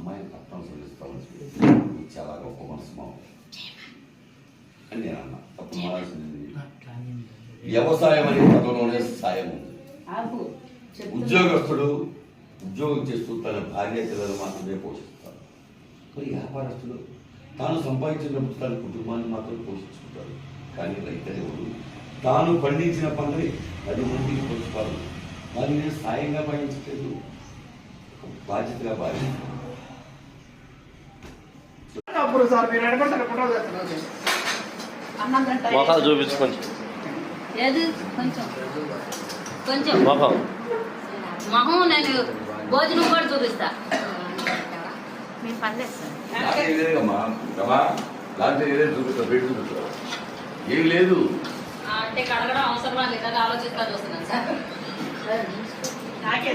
అమ్మాయిని తప్పనిసరి ఇస్తామని చాలా గొప్ప మనసు మావు అని నేను అన్నా. తప్పు మారాల్సింది వ్యవసాయం అనే పదంలోనే సాయం ఉంది. ఉద్యోగస్తుడు ఉద్యోగం చేస్తూ తన భార్య పిల్లలు మాత్రమే పోషిస్తారు. మరి వ్యాపారస్తుడు తాను సంపాదించినప్పుడు తన కుటుంబాన్ని మాత్రం పోషించుకుంటారు. కానీ రైతు తాను పండించిన పంటని 10 మందికి పంచుతారు. దాన్ని నేను సాయంగా భావించలేదు, బాధ్యతగా భావిస్తాను. మొఖాలు చూపించు కొంచెం కొంచెం మొహం నేను భోజనం కూడా చూపిస్తా. మీరు పనిచేస్తాను ఏం లేదు అంటే కడగడం అవసరమా లేదా ఆలోచిస్తా చూస్తున్నాను సార్. నాకే